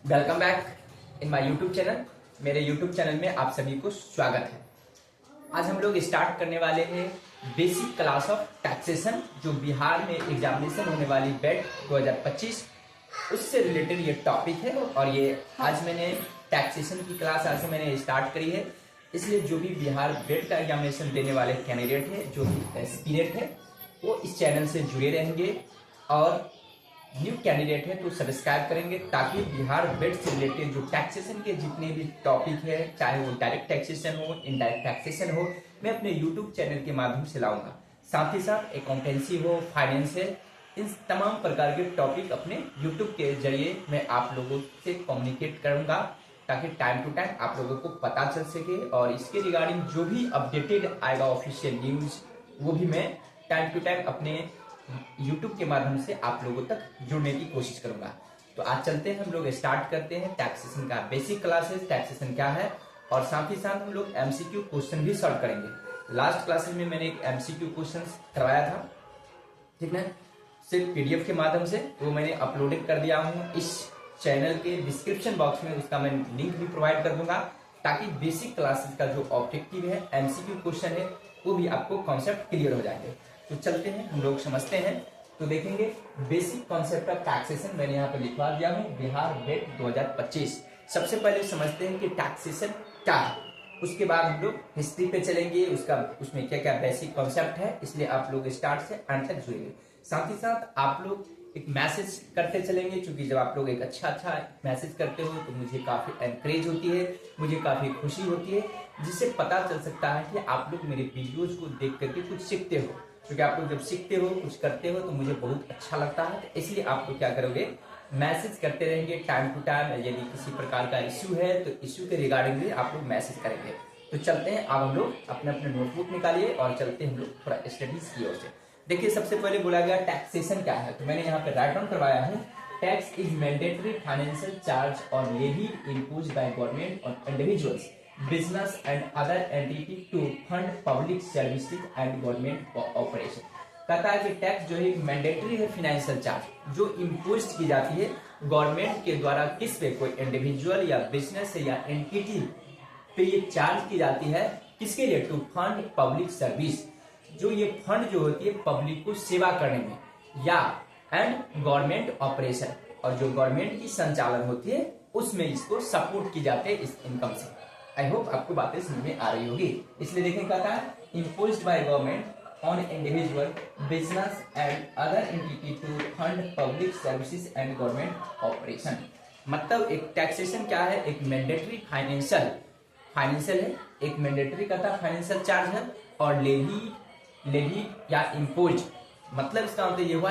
Welcome back in my YouTube channel. मेरे YouTube channel में आप सभी को स्वागत है। आज हम लोग स्टार्ट करने वाले हैं बेसिक क्लास ऑफ टैक्सेशन, जो बिहार में एग्जामिनेशन होने वाली बेट 2025 उससे रिलेटेड ये टॉपिक है। और ये आज मैंने टैक्सेशन की क्लास आज से मैंने स्टार्ट करी है, इसलिए जो भी बिहार बेट का एग्जामिनेशन देने वाले कैंडिडेट है, जो भी एस्पिरेंट है, वो इस चैनल से जुड़े रहेंगे। और न्यू कैंडिडेट है तो सब्सक्राइब करेंगे, ताकि बिहार बेट से रिलेटेड जो टैक्सेशन के जितने भी टॉपिक है, चाहे वो डायरेक्ट टैक्सेशन हो, इनडायरेक्ट टैक्सेशन हो, मैं अपने यूट्यूब चैनल के माध्यम से लाऊंगा। साथ ही साथ अकाउंटेंसी हो, फाइनेंस है, इन तमाम प्रकार के टॉपिक अपने यूट्यूब के जरिए मैं आप लोगों से कम्युनिकेट करूंगा, ताकि टाइम टू टाइम आप लोगों को पता चल सके। और इसके रिगार्डिंग जो भी अपडेटेड आएगा ऑफिशियल न्यूज, वो भी मैं टाइम टू टाइम अपने YouTube के माध्यम से आप लोगों तक जुड़ने की कोशिश करूंगा। तो आज चलते हैं, हम लोग स्टार्ट करते हैं टैक्सेशन का बेसिक क्लासेस, टैक्सेशन क्या है, और साथ ही साथ हम लोग MCQ क्वेश्चन भी सॉल्व करेंगे। लास्ट क्लासेस में मैंने एक MCQ क्वेश्चन करवाया था, ठीक है, सिर्फ PDF के माध्यम से, वो मैंने अपलोडेड कर दिया हूँ इस चैनल के डिस्क्रिप्शन बॉक्स में, उसका मैं लिंक भी प्रोवाइड कर दूंगा, ताकि बेसिक क्लासेस का जो ऑब्जेक्टिव है, MCQ क्वेश्चन है, वो भी आपको कॉन्सेप्ट क्लियर हो जाएंगे। तो चलते हैं, हम लोग समझते हैं। तो देखेंगे बेसिक कॉन्सेप्ट ऑफ टैक्सेशन, मैंने यहाँ पे लिखवा दिया हूँ, बिहार बेट 2025। सबसे पहले समझते हैं कि टैक्सेशन क्या है, उसके बाद हम लोग हिस्ट्री पे चलेंगे, उसमें क्या क्या बेसिक कॉन्सेप्ट है, इसलिए आप लोग स्टार्ट से एंड तक जुड़ेंगे। साथ ही साथ आप लोग एक मैसेज करते चलेंगे, क्योंकि जब आप लोग एक अच्छा मैसेज करते हो तो मुझे काफी एनकरेज होती है, मुझे काफी खुशी होती है, जिससे पता चल सकता है कि आप लोग मेरे वीडियोज को देख करके कुछ सीखते हो। क्योंकि आप लोग जब सीखते हो, कुछ करते हो, तो मुझे बहुत अच्छा लगता है। तो इसलिए आप लोग क्या करोगे, मैसेज करते रहेंगे टाइम टू टाइम। यदि किसी प्रकार का इश्यू है तो इश्यू के रिगार्डिंग भी आप लोग मैसेज करेंगे। तो चलते हैं, अब हम लोग अपने अपने नोटबुक निकालिए और चलते हैं हम लोग थोड़ा स्टडीज की ओर से। देखिए, सबसे पहले बोला गया टैक्सेशन क्या है, तो मैंने यहाँ पे राइट डाउन करवाया है, tax is mandatory financial charge और levy imposed by government on individuals, business and other entity to fund public services and government operation. कहता है कि टैक्स जो है मैंडेटरी है, फाइनेंशियल चार्ज जो इम्पोज की जाती है गवर्नमेंट के द्वारा, किस पे, कोई इंडिविजुअल या बिजनेस या एंटिटी पे ये चार्ज की जाती है, किसके लिए, टू फंड पब्लिक सर्विस, जो ये फंड जो होती है पब्लिक को सेवा करने में, या एंड गवर्नमेंट ऑपरेशन, और जो गवर्नमेंट की संचालन होती है उसमें इसको सपोर्ट की जाती है इस इनकम से। आई होप आपको बातें समझ में आ रही होगी। इसलिए देखें, कहता है imposed by government on individual, business and other entity to fund public services and government operation. मतलब एक टैक्सेशन क्या है, एक मैंडेटरी फाइनेंशियल है, एक मैंडेटरी कहता है फाइनेंशियल चार्ज है, और लेवी या इम्पोज, मतलब इसका मतलब ये हुआ,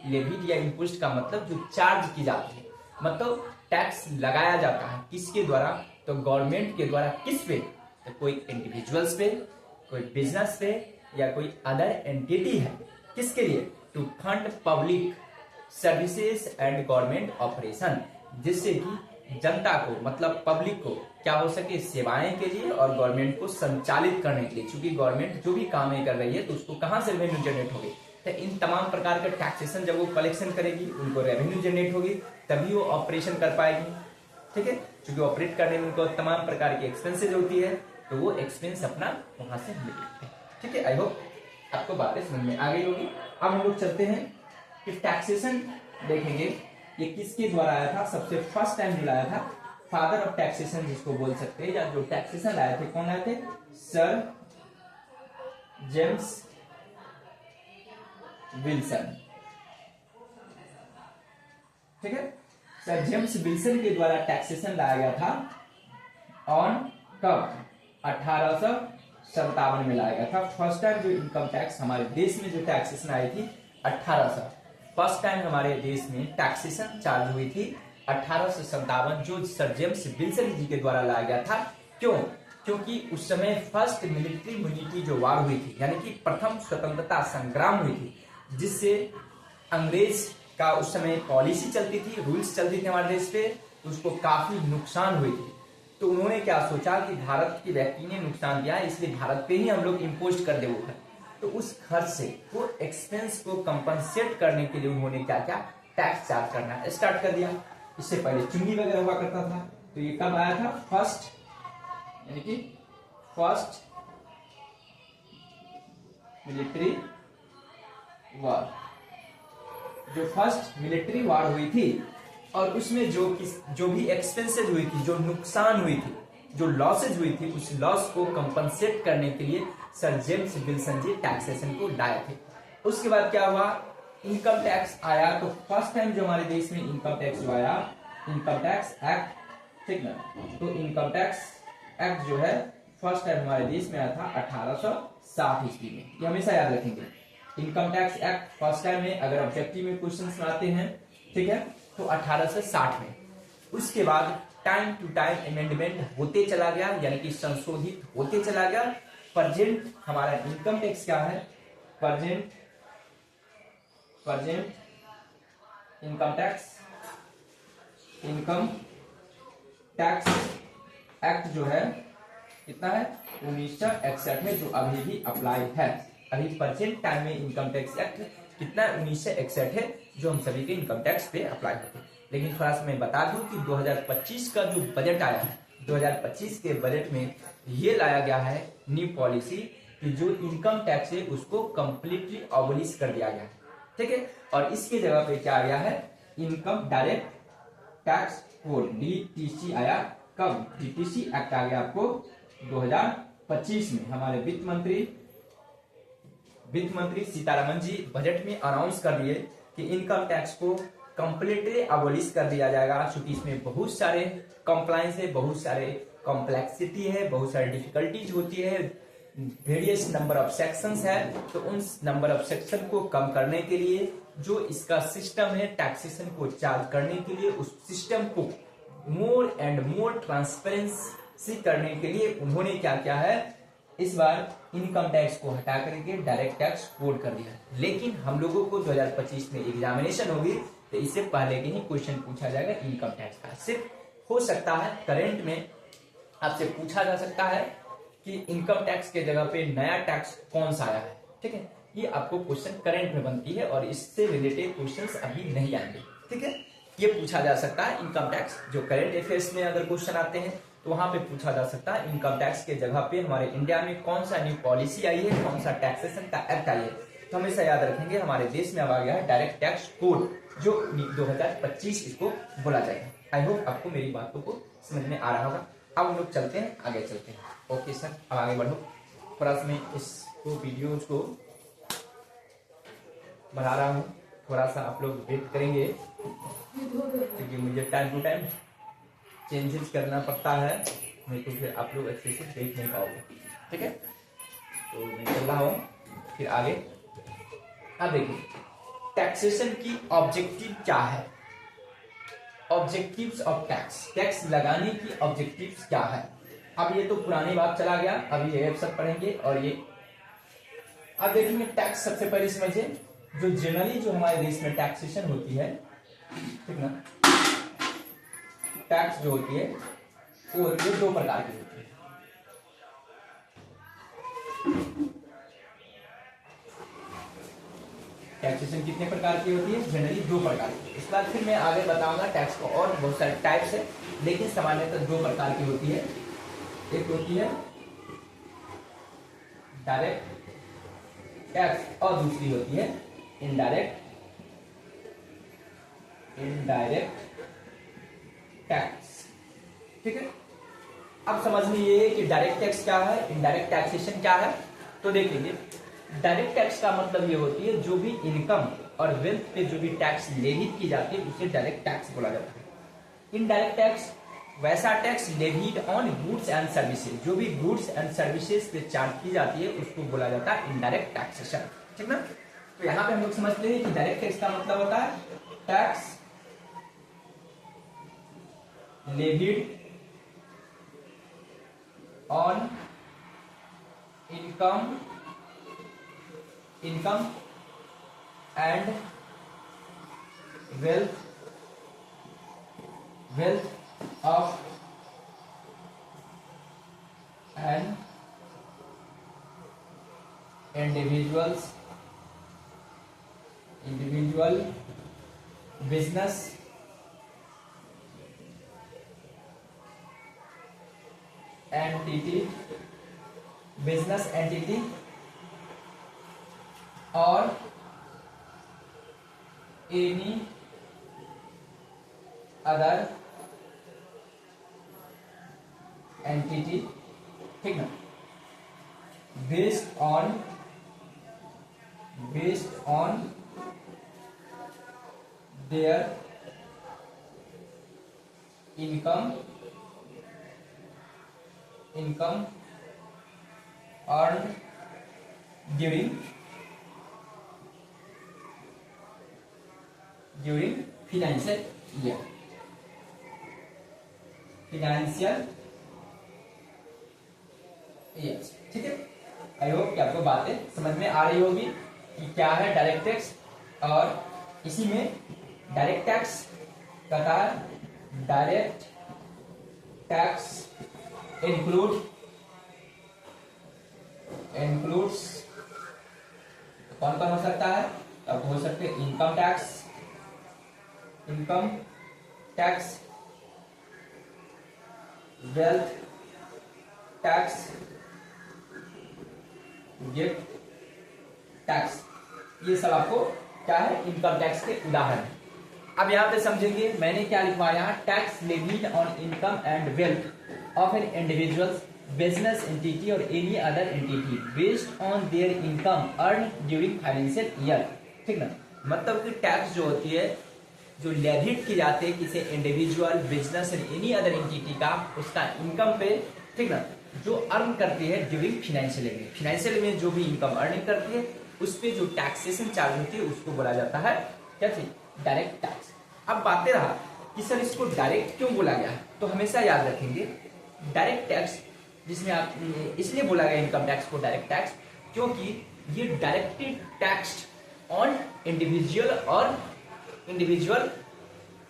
लेवी या इम्पोज का मतलब जो चार्ज की जाती है, मतलब टैक्स लगाया जाता है किसके द्वारा, तो गवर्नमेंट के द्वारा, किस पे, तो कोई इंडिविजुअल्स पे, कोई बिजनेस पे, या कोई अदर एंटिटी है, किसके लिए, to fund public services and government operation, जिससे कि जनता को, मतलब पब्लिक को क्या हो सके, सेवाएं के लिए और गवर्नमेंट को संचालित करने के लिए। क्योंकि गवर्नमेंट जो भी काम कर रही है तो उसको कहां से रेवेन्यू जनरेट होगी, तो इन तमाम प्रकार के टैक्सेशन जब वो कलेक्शन करेगी, उनको रेवेन्यू जनरेट होगी, तभी वो ऑपरेशन कर पाएगी, ठीक है। क्योंकि ऑपरेट करने में उनको तमाम प्रकार की एक्सपेंसेज होती है, तो वो एक्सपेंस अपना वहां से मिलेगी, ठीक है। आई होप आपको बातें समझ में आ गई होगी। अब हम लोग चलते हैं कि टैक्सेशन देखेंगे, ये किसके द्वारा आया था, सबसे फर्स्ट टाइम जो लाया था, फादर ऑफ टैक्सेशन जिसको बोल सकते हैं, या जो टैक्सेशन लाए थे, कौन लाए थे, सर जेम्स विल्सन, ठीक है। सर जेम्स विल्सन के द्वारा टैक्सेशन लाया गया था, ऑन कब, 1857 में लाया गया था। फर्स्ट टाइम जो इनकम टैक्स हमारे देश में जो टैक्सेशन आई थी 1800, फर्स्ट टाइम हमारे देश में टैक्सेशन चालू हुई थी 1857, जो सर जेम्स विल्सन जी के द्वारा लाया गया था। क्यों, क्योंकि उस समय फर्स्ट मिलिट्री इम्यूनिटी जो वार हुई थी, यानी कि प्रथम स्वतंत्रता संग्राम हुई थी, जिससे अंग्रेज का उस समय पॉलिसी चलती थी, रूल्स चलती थी हमारे देश पे, उसको काफी नुकसान हुई थी। तो उन्होंने क्या सोचा कि भारत के व्यक्ति ने नुकसान दिया है, इसलिए भारत पे ही हम लोग इम्पोज कर दे वो खर्च। तो उस खर्च से, वो एक्सपेंस को कंपनसेट करने के लिए उन्होंने क्या क्या, टैक्स चार्ज करना स्टार्ट कर दिया। इससे पहले चुंगी वगैरह हुआ करता था। तो ये कब आया था? फर्स्ट, यानी कि फर्स्ट मिलिट्री वॉर, जो फर्स्ट मिलिट्री वॉर हुई थी और उसमें जो भी एक्सपेंसेस हुई थी, जो नुकसान हुई थी, जो लॉसेज हुई थी, उस लॉस को कंपनसेट करने के लिए सर जेम्स विल्सन जी टैक्सेशन को लाए थे। उसके बाद क्या हुआ? इनकम टैक्स आया। तो फर्स्ट टाइम जो हमारे देश में इनकम टैक्स जो आया, इनकम टैक्स एक्ट, ठीक ना। तो इनकम टैक्स एक्ट जो है फर्स्ट टाइम हमारे देश में आया था 1860 ईस्वी में। ये हमेशा याद रखेंगे। Income tax act first time में अगर ऑब्जेक्टिव में क्वेश्चन आते हैं, ठीक है, तो 1860 में। उसके बाद टाइम टू टाइम अमेंडमेंट होते चला गया, यानी कि संशोधित होते चला गया। प्रेजेंट हमारा इनकम टैक्स क्या है? प्रेजेंट इनकम टैक्स एक्ट जो है कितना है? 1961 में, जो अभी भी अप्लाई है। अभी प्रेजेंट टाइम में इनकम टैक्स एक्ट कितना? 1961 है, जो हम सभी के इनकम टैक्स पे अप्लाई होते हैं। लेकिन थोड़ा सा मैं बता दूं कि 2025 का जो बजट आया है, 2025 के बजट में ये लाया गया है न्यू पॉलिसी कि जो इनकम टैक्स है उसको कंप्लीटली अबॉलिश कर दिया गया है, ठीक है। और इसके जगह पे क्या आ गया है? Income direct tax code, DTC आया। कब? डीटीसी एक्ट आ गया आपको 2025 में। हमारे वित्त मंत्री सीतारमन जी बजट में अनाउंस कर दिए कि इनकम टैक्स को कंप्लीटली अबॉलिश कर दिया जाएगा, क्योंकि इसमें बहुत सारे कंप्लायंस है, बहुत सारे कॉम्प्लेक्सिटी है, बहुत सारी डिफिकल्टीज होती है, वेरियस नंबर ऑफ सेक्शंस है। तो उन नंबर ऑफ सेक्शन को कम करने के लिए जो इसका सिस्टम है टैक्सेशन को चार्ज करने के लिए, उस सिस्टम को मोर एंड मोर ट्रांसपेरेंसी करने के लिए उन्होंने क्या किया है? इस बार इनकम टैक्स को हटा करके डायरेक्ट टैक्स कोड कर दिया। लेकिन हम लोगों को 2025 में एग्जामिनेशन होगी तो इससे पहले के ही क्वेश्चन पूछा जाएगा इनकम टैक्स का। सिर्फ हो सकता है करंट में आपसे पूछा जा सकता है कि इनकम टैक्स के जगह पे नया टैक्स कौन सा आया है, ठीक है। ये आपको क्वेश्चन करंट में बनती है और इससे रिलेटेड क्वेश्चंस अभी नहीं आएंगे, ठीक है। ये पूछा जा सकता है इनकम टैक्स, जो करंट अफेयर्स में अगर क्वेश्चन आते हैं तो वहां पे पूछा जा सकता है इनकम टैक्स के जगह पे हमारे इंडिया में कौन सा न्यू पॉलिसी आई है, कौन सा टैक्सेशन का एक्ट आई है। तो हमेशा याद रखेंगे हमारे देश में अब आ गया है डायरेक्ट टैक्स कोड, जो 2025 इसको बोला जाएगा। आई होप आपको मेरी बातों को समझ में आ रहा होगा। अब हम लोग चलते हैं, आगे चलते हैं। ओके सर, अब आगे बढ़ो। थोड़ा सा मैं इसको वीडियोज को बढ़ा रहा हूँ, थोड़ा सा आप लोग वेट करेंगे क्योंकि मुझे टाइम टू टाइम चेंजेस करना पड़ता है, नहीं तो फिर आप लोग अच्छे से देख नहीं पाओगे, ठीक है। तो मैं चल रहा हूँ फिर आगे। अब देखिए टैक्सेशन की ऑब्जेक्टिव क्या है, ऑब्जेक्टिव्स ऑफ टैक्स, टैक्स लगाने की ऑब्जेक्टिव्स क्या है। अब ये तो पुरानी बात चला गया, अभी ये सब पढ़ेंगे। और ये अब देखेंगे टैक्स, सबसे पहले समझिए जो जनरली जो हमारे देश में टैक्सेशन होती है, ठीक ना, टैक्स जो होती है वो दो प्रकार की होती है। टैक्सेशन कितने प्रकार की होती है? जनरली दो प्रकार की। इस बार फिर मैं आगे बताऊंगा टैक्स को, और बहुत सारे टाइप्स है, लेकिन सामान्यतः दो प्रकार की होती है। एक होती है डायरेक्ट टैक्स और दूसरी होती है इनडायरेक्ट टैक्स, ठीक है। अब समझ लीजिए ये कि डायरेक्ट टैक्स क्या है, इनडायरेक्ट टैक्सेशन क्या है। तो देखेंगे डायरेक्ट टैक्स का मतलब ये होती है जो भी इनकम और वेल्थ पे जो भी टैक्स लेविड की जाती है उसे डायरेक्ट टैक्स बोला जाता है। इनडायरेक्ट टैक्स वैसा tax levied on goods and services, जो भी गुड्स एंड सर्विसेज पे चार्ज की जाती है उसको बोला जाता है इनडायरेक्ट टैक्सेशन, ठीक ना। तो यहाँ पे हम लोग समझते हैं कि डायरेक्ट टैक्स का मतलब होता है tax levied on income and wealth of an individual business entity, business entity और एनी अदर एंटिटी, ठीक ना, based on their income earned during financial year, ठीक है। आई होप कि आपको बातें समझ में आ रही होगी कि क्या है डायरेक्ट टैक्स। और इसी में डायरेक्ट टैक्स कहता है डायरेक्ट टैक्स इंक्लूड्स कौन कौन हो सकता है, अब हो सकते हैं income tax, wealth tax, gift tax, ये सब आपको क्या है इनकम टैक्स के उदाहरण। अब यहाँ पे समझेंगे मैंने क्या लिखवाया, tax levied on income and wealth of an individuals, business entity और any other entity based on their income earn during financial year, ठीक ना। मतलब कि टैक्स जो होती है, जो लेविड की जाती है किसी इंडिविजुअल, बिजनेस और एनी अदर एंटिटी का, उसका इनकम पे, ठीक ना, जो अर्न करती है ड्यूरिंग फाइनेंशियल में जो भी इनकम अर्निंग करती है उस पे जो टैक्सेशन चार्ज होती है उसको बोला जाता है क्या चीज, डायरेक्ट टैक्स। अब बातें रहा कि सर इसको डायरेक्ट क्यों बोला गया, तो हमेशा याद रखेंगे डायरेक्ट टैक्स जिसमें आप इसलिए बोला गया इनकम टैक्स को डायरेक्ट टैक्स क्योंकि ये डायरेक्टली टैक्स्ड ऑन इंडिविजुअल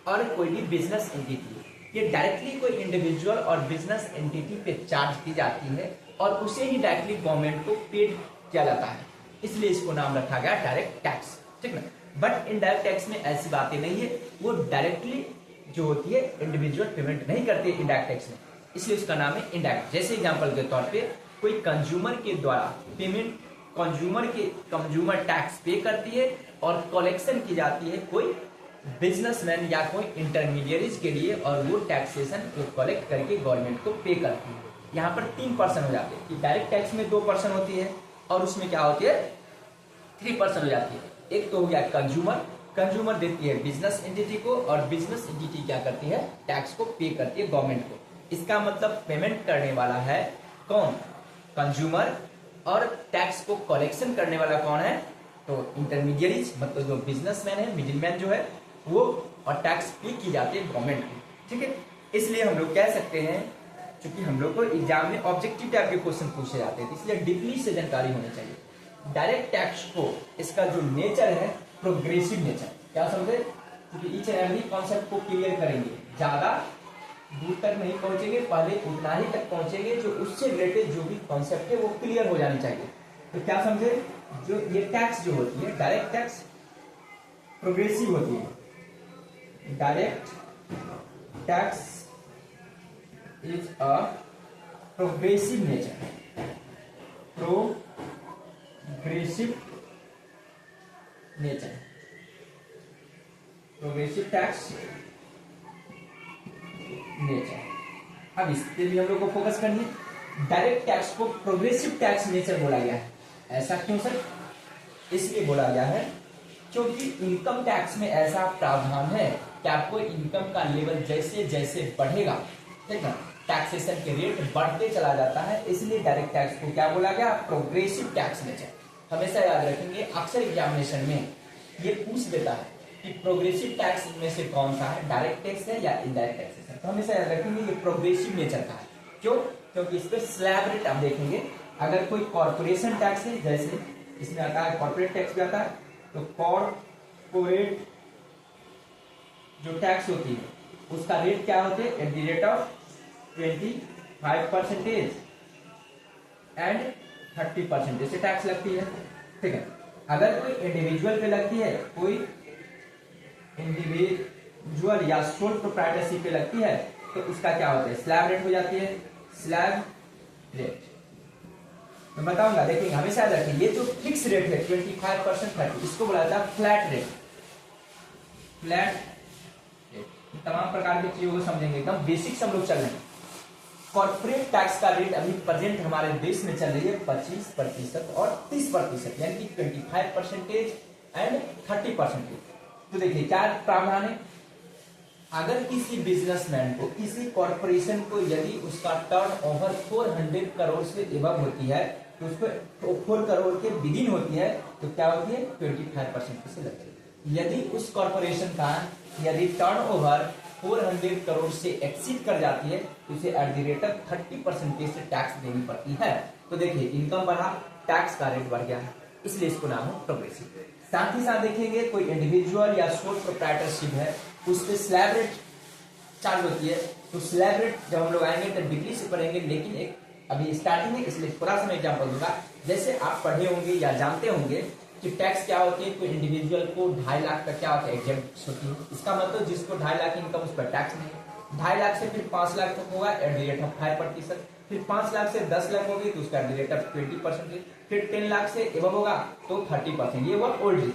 और कोई भी बिजनेस एंटिटी, ये डायरेक्टली कोई इंडिविजुअल और बिजनेस एंटिटी पे चार्ज की जाती है और उसे ही डायरेक्टली गवर्नमेंट को पेड किया जाता है, इसलिए इसको नाम रखा गया डायरेक्ट टैक्स, ठीक ना। बट इनडायरेक्ट टैक्स में ऐसी बातें नहीं है, वो डायरेक्टली जो होती है इंडिविजुअल पेमेंट नहीं करती है इनडायरेक्ट टैक्स में, इसलिए उसका नाम है इनडायरेक्ट। जैसे एग्जांपल के तौर पे कोई कंज्यूमर के द्वारा पेमेंट कंज्यूमर टैक्स पे करती है और कलेक्शन की जाती है कोई बिजनेसमैन या कोई इंटरमीडियरीज के लिए और वो टैक्सेशन को कलेक्ट करके गवर्नमेंट को पे करती है। यहाँ पर 3% हो जाते हैं कि डायरेक्ट टैक्स में 2% होती है और उसमें क्या होती है 3% हो जाती है। एक तो हो गया कंज्यूमर देती है बिजनेस एंटिटी को और बिजनेस एंटिटी क्या करती है टैक्स को पे करती है गवर्नमेंट को। इसका मतलब पेमेंट करने वाला है कौन, कंज्यूमर, और टैक्स को कलेक्शन करने वाला कौन है, तो इंटरमीडियरीज मतलब जो बिजनेसमैन है, मिडिलमैन जो है वो, और टैक्स पे की जाती है गवर्नमेंट को, ठीक है। इसलिए हम लोग कह सकते हैं क्योंकि हम लोग को एग्जाम में ऑब्जेक्टिव टाइप के क्वेश्चन पूछे जाते हैं, इसलिए डीपली से जानकारी होनी चाहिए। डायरेक्ट टैक्स को इसका जो नेचर है प्रोग्रेसिव नेचर, क्या समझे, क्योंकि ईच एंड एवरी कॉन्सेप्ट को क्लियर करेंगे, ज्यादा दूर तक नहीं पहुंचेंगे, पहले उतना ही तक पहुंचेंगे जो उससे रिलेटेड जो भी कॉन्सेप्ट है वो क्लियर हो जानी चाहिए। तो क्या समझे, जो ये टैक्स जो होती है डायरेक्ट टैक्स प्रोग्रेसिव होती है। Direct tax is a progressive nature, progressive tax nature. अब इस पे भी हम लोग को फोकस करनी है। डायरेक्ट टैक्स को प्रोग्रेसिव टैक्स नेचर बोला गया है, ऐसा क्यों सर, इसलिए बोला गया है क्योंकि इनकम टैक्स में ऐसा प्रावधान है कि आपको इनकम का लेवल जैसे जैसे बढ़ेगा, ठीक है, टैक्सेशन के रेट बढ़ते चला जाता है, इसलिए डायरेक्ट टैक्स को क्या बोला गया, प्रोग्रेसिव टैक्स नेचर। हमेशा याद रखेंगे, अक्सर एग्जामिनेशन में ये पूछ देता है कि प्रोग्रेसिव टैक्स में से कौन सा है, डायरेक्ट टैक्स है या इनडायरेक्ट टैक्स है। तो हमेशा याद रखेंगे ये प्रोग्रेसिव नेचर का है। क्यों, क्योंकि इस पे स्लैब रेट आप देखेंगे, अगर कोई कॉर्पोरेशन टैक्स है, जैसे इसमें आता है कॉर्पोरेट टैक्स भी आता है, तो कॉर्पोरेट जो टैक्स होती है उसका रेट क्या होते हैं, at the rate of 25% and 30% से टैक्स लगती है, ठीक है। अगर कोई इंडिविजुअल पे लगती है, कोई इंडिविजुअल या सोल प्रोप्राइटरशिप पे लगती है, तो उसका क्या होता है, स्लैब रेट हो जाती है स्लैब रेट मैं बताऊंगा, देखिए हमेशा याद रखिए ये जो फिक्स रेट है 25%, 30, इसको बोला जाता है फ्लैट रेट। फ्लैट रेट तमाम प्रकार की चीजों को समझेंगे, एकदम बेसिक से हम लोग चल रहे हैं। कॉर्पोरेट टैक्स का रेट अभी प्रेजेंट हमारे देश में चल रही है 25% और 30%, यानी कि 25% एंड 30%। तो देखिए क्या प्रावधान है, अगर किसी बिजनेसमैन को, किसी कॉर्पोरेशन को यदि उसका टर्नओवर 400 करोड़ से एबव होती है, तो उसको 4 करोड़ के बिगिन होती है, तो क्या होती है 25% से लगती है। यदि उस कॉर्पोरेशन का यदि टर्नओवर 400 करोड़ से एक्सीड कर जाती है, तो उसे एट द रेट ऑफ 30% से टैक्स देनी पड़ती है। तो देखिए इनकम बढ़ा, टैक्स का रेट बढ़ गया है, इसलिए इसको नाम है प्रोग्रेसिव। साथ ही साथ देखेंगे कोई इंडिविजुअल या सोल प्रोप्राइटरशिप है, उस पर स्लैब रेट चार्ज होती है। तो स्लैब रेट जब हम लोग आएंगे तो डिग्री से पढ़ेंगे, लेकिन एक अभी स्टार्टिंग है इसलिए थोड़ा सा मैं एग्जाम्पल दूंगा। जैसे आप पढ़े होंगे या जानते होंगे कि टैक्स क्या होती है, कोई इंडिविजुअल को 2.5 लाख तक क्या होता है एग्जेम्प्ट होती है। इसका मतलब जिसको 2.5 लाख इनकम उस पर टैक्स नहीं है। 2.5 लाख से फिर 5 लाख तक होगा एट द रेट ऑफ 5%, फिर 5 लाख से 10 लाख होगी तो उसका एट द रेट ऑफ 20%, फिर 10 लाख से एबव होगा तो 30%। ये हुआ ओल्ड जी।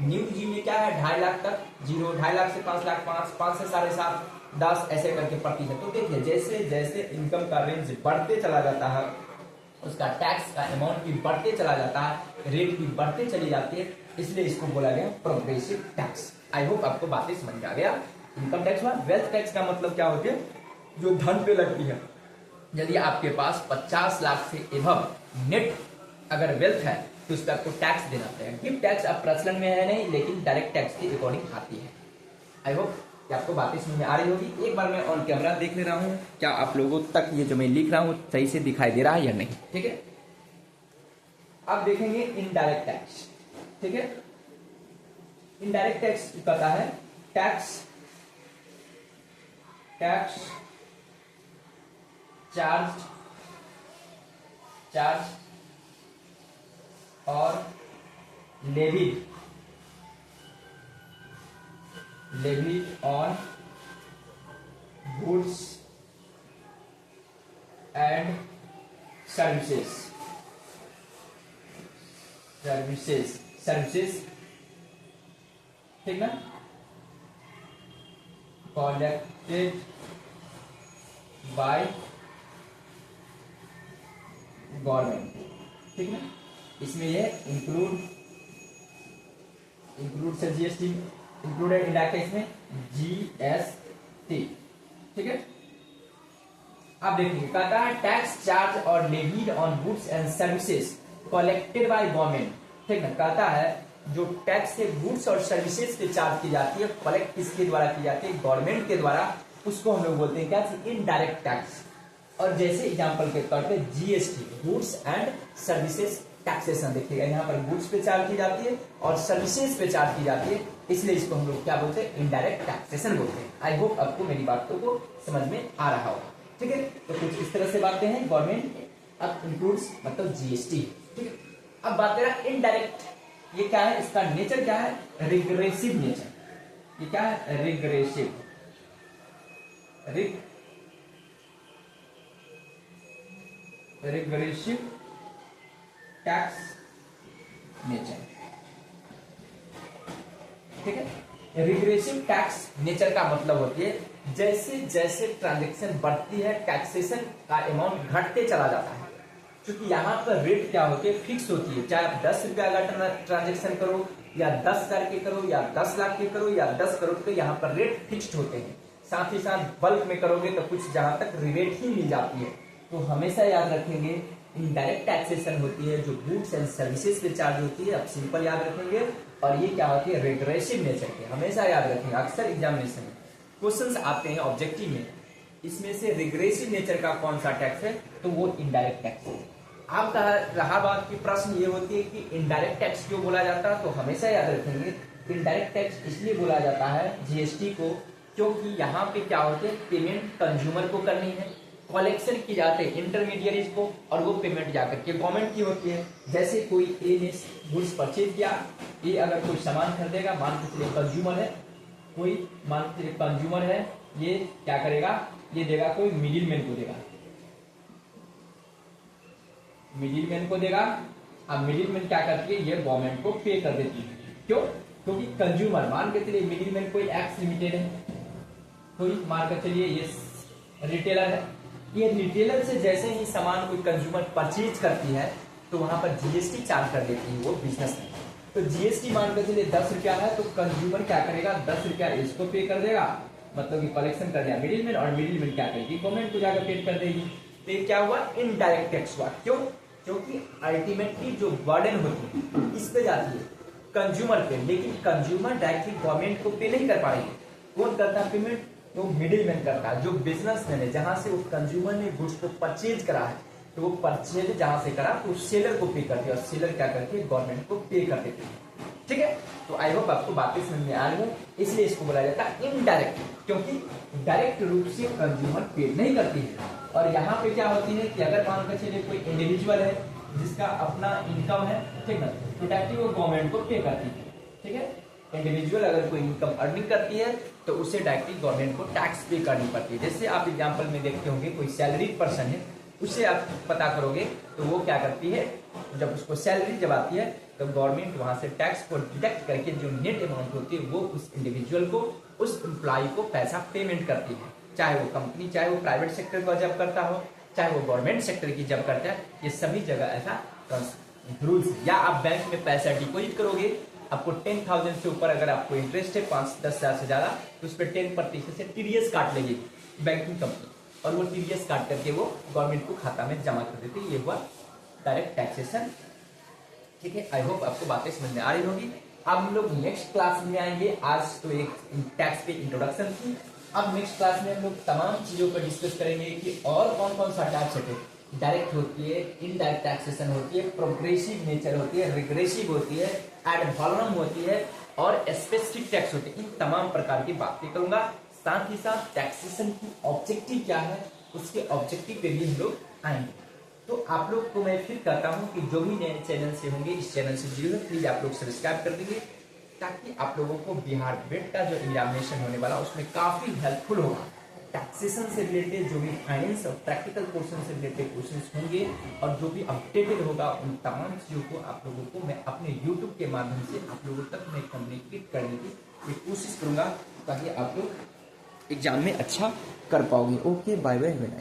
न्यू जी में क्या है 2.5 लाख तक 0, 2.5 लाख से 5 लाख 5, 5 से 7.5, 10 ऐसे करके प्रतिशत। तो देखिए जैसे जैसे इनकम का रेंज बढ़ते चला जाता है, उसका टैक्स का अमाउंट भी बढ़ते चला जाता है, रेट भी बढ़ते चली जाती है, इसलिए इसको बोला गया प्रोग्रेसिव टैक्स। आई होप आपको बातें समझ में आ गया। इनकम टैक्स हुआ। वेल्थ टैक्स का मतलब क्या होती है, जो धन पे लगती है। यदि आपके पास 50 लाख से एबव नेट अगर वेल्थ है तो उस पर आपको टैक्स देना पड़ेगा। गिफ्ट टैक्स अब प्रचलन में है नहीं, लेकिन डायरेक्ट टैक्स के अकॉर्डिंग आती है। आई होप कि आपको बातें समझ में आ रही होगी। एक बार मैं ऑन कैमरा देख ले रहा हूँ, क्या आप लोगों तक ये जो मैं लिख रहा हूँ सही से दिखाई दे रहा है या नहीं। ठीक है, अब देखेंगे इनडायरेक्ट टैक्स। ठीक है, इनडायरेक्ट टैक्स कहता है टैक्स चार्ज और levied on goods and services ठीक ना, कॉलेक्टेड बाय गवर्नमेंट। ठीक ना, इसमें ये इंक्लूड से जीएसटी इंक्लूडेड इंडायरेक्ट इसमें जीएसटी। ठीक है, आप देखिए कहता है टैक्स चार्ज और levied on goods and services collected by government. ठीक ना, कहता है जो टैक्स से गुड्स और सर्विसेज पे चार्ज की जाती है, कलेक्ट किसके द्वारा की जाती है, गवर्नमेंट के द्वारा, उसको हम लोग बोलते हैं क्या, इनडायरेक्ट टैक्स। और जैसे एग्जांपल के तौर पे GST, goods and services taxation, देखिएगा यहाँ पर गुड्स पे चार्ज की जाती है और सर्विसेज पे चार्ज की जाती है, इसलिए इसको हम लोग क्या बोलते हैं, इनडायरेक्ट टैक्सेशन बोलते हैं। आई होप आपको मेरी बातों को समझ में आ रहा होगा। ठीक है, तो कुछ इस तरह से बातें हैं। गवर्नमेंट अब इंक्लूड्स मतलब जीएसटी। ठीक है, अब बात करें इनडायरेक्ट, ये क्या है, इसका नेचर क्या है, रिग्रेसिव नेचर। ये क्या है, रिग्रेसिव टैक्स नेचर। ठीक है, रिग्रेसिव टैक्स नेचर का मतलब होती है जैसे जैसे ट्रांजैक्शन बढ़ती है टैक्सेशन का अमाउंट घटते चला जाता है। क्योंकि यहाँ पर रेट क्या होती है, फिक्स होती है, चाहे आप 10 रुपया का ट्रांजेक्शन करो या 10,000 के करो या 10 लाख के करो या 10 करोड़ के, यहाँ पर रेट फिक्स्ड होते हैं। साथ ही साथ बल्क में करोगे तो कुछ जहां तक रिबेट ही मिल जाती है। तो हमेशा याद रखेंगे इनडायरेक्ट टैक्सेशन होती है जो गुड्स एंड सर्विसेज पे चार्ज होती है, आप सिंपल याद रखेंगे। और ये क्या होती है, रिग्रेसिव नेचर के, हमेशा याद रखेंगे। अक्सर एग्जामिनेशन में क्वेश्चंस आते हैं ऑब्जेक्टिव में, इसमें से रिग्रेसिव नेचर का कौन सा टैक्स है, तो वो इनडायरेक्ट टैक्स है। आपका रहा बात की प्रश्न ये होती है कि इनडायरेक्ट टैक्स क्यों बोला जाता है, तो हमेशा याद रखेंगे इनडायरेक्ट टैक्स इसलिए बोला जाता है जीएसटी को, क्योंकि यहाँ पे क्या होते हैं, पेमेंट कंज्यूमर को करनी है, कलेक्शन की जाते हैं इंटरमीडियरीज को, और वो पेमेंट जाकर के गवर्नमेंट की होती है। जैसे कोई ए ने गुड्स परचेज किया, ए अगर कोई सामान खरीदेगा, मान के चलिए कंज्यूमर है, कोई मान के चलिए कंज्यूमर है, ये क्या करेगा, ये देगा कोई मिडिल मैन को देगा, मिडिल मैन को देगा। अब मिडिल मैन क्या करती है, ये गवर्नमेंट को पे कर देती है। क्यों? क्योंकि कंज्यूमर, मान के चलिए मिडिल मैन कोई एक्स लिमिटेड है, कोई मान कर चलिए ये रिटेलर है, ये रिटेलर से जैसे ही सामान कोई कंज्यूमर परचेज करती है तो वहां पर जीएसटी चार्ज कर देती है वो बिजनेस में। तो जीएसटी मान कर चलिए 10 रुपया है, तो कंज्यूमर क्या करेगा, 10 रुपया इसको पे कर देगा, मतलब कि कलेक्शन कर दिया मिडिल मैन, और मिडिल मैन क्या करेगी, गवर्नमेंट को जाकर पे कर देगी। तो ये क्या हुआ, इनडायरेक्ट टैक्स हुआ। क्यों? क्योंकि अल्टीमेटली जो बर्डन होती है इस पे जाती है कंज्यूमर पे, लेकिन कंज्यूमर डायरेक्टली गवर्नमेंट को पे नहीं कर पाएंगे। कौन करता है पेमेंट? तो मिडिल मैन करता है, जो बिजनेसमैन है, जहां से वो कंज्यूमर ने गुड्स को परचेज करा है, तो वो परचेज जहां से करा तो सेलर को पे करती है, और सेलर क्या करती है, गवर्नमेंट को पे कर देती है। ठीक है, तो आई होप आपको बातें समझ में आ रही है। इसलिए इसको बोला जाता है इनडायरेक्ट, क्योंकि डायरेक्ट रूप से कंज्यूमर पे नहीं करती है। और यहाँ पे क्या होती है कि अगर मान कर चलिए कोई इंडिविजुअल है जिसका अपना इनकम है, ठीक है, तो डायरेक्टली वो गवर्नमेंट को पे करती है। ठीक है, इंडिविजुअल अगर कोई इनकम अर्निंग करती है तो उसे डायरेक्टली गवर्नमेंट को टैक्स पे करनी पड़ती है। जैसे आप एग्जांपल में देखते होंगे, कोई सैलरीड पर्सन है, उससे आप पता करोगे तो वो क्या करती है, जब उसको सैलरी जब आती है तो गवर्नमेंट वहां से टैक्स को डिडक्ट करके जो नेट अमाउंट होती है वो उस इंडिविजुअल को, उस एम्प्लॉय को पैसा पेमेंट करती है। चाहे वो कंपनी, चाहे वो प्राइवेट सेक्टर का जब करता हो, चाहे वो गवर्नमेंट सेक्टर की जब करता है, ये सभी जगह ऐसा रूल्स। या आप बैंक में पैसा डिपॉजिट करोगे, आपको 10,000 से ऊपर अगर आपको इंटरेस्ट है 5-10 हजार से ज्यादा, तो उस पर 10% से टीडीएस काट लेगी बैंकिंग कंपनी, और वो टीडीएस काट करके वो गवर्नमेंट को खाता में जमा कर देती है। ये हुआ डायरेक्ट टैक्सेशन। ठीक है, आई होप आपको बातें समझ में आ रही होगी। अब हम लोग नेक्स्ट क्लास में आएंगे। आज तो एक टैक्स पे इंट्रोडक्शन थी, अब नेक्स्ट क्लास में हम लोग तमाम चीजों पर डिस्कस करेंगे कि और कौन कौन सा टैक्स है। डायरेक्ट होती है, इनडायरेक्ट टैक्सेशन होती है, प्रोग्रेसिव नेचर होती है, रिग्रेसिव होती है, एड वॉल्यूम होती है, और स्पेसिफिक टैक्स होती है। इन तमाम प्रकार की बातें करूंगा। साथ ही साथ टैक्सेशन की ऑब्जेक्टिव क्या है, उसके ऑब्जेक्टिव पे भी हम लोग आएंगे। तो आप लोग को मैं फिर कहता हूं कि जो भी नए चैनल से होंगे, इस चैनल से जुड़े हुए प्लीज आप लोग सब्सक्राइब कर दीजिए, ताकि आप लोगों को बिहार बेट का जो एग्जामिनेशन होने वाला उसमें काफी हेल्पफुल होगा। टैक्सेशन से रिलेटेड जो भी फाइनेंस और प्रैक्टिकल पोर्शन से रिलेटेड क्वेश्चंस होंगे, और जो भी अपडेटेड होगा, उन तमाम चीजों को आप लोगों को मैं अपने यूट्यूब के माध्यम से आप लोगों तक मैं कम्युनिकेट करने की कोशिश करूंगा, ताकि आप लोग एग्जाम में अच्छा कर पाओगे। Okay, bye bye, have a nice.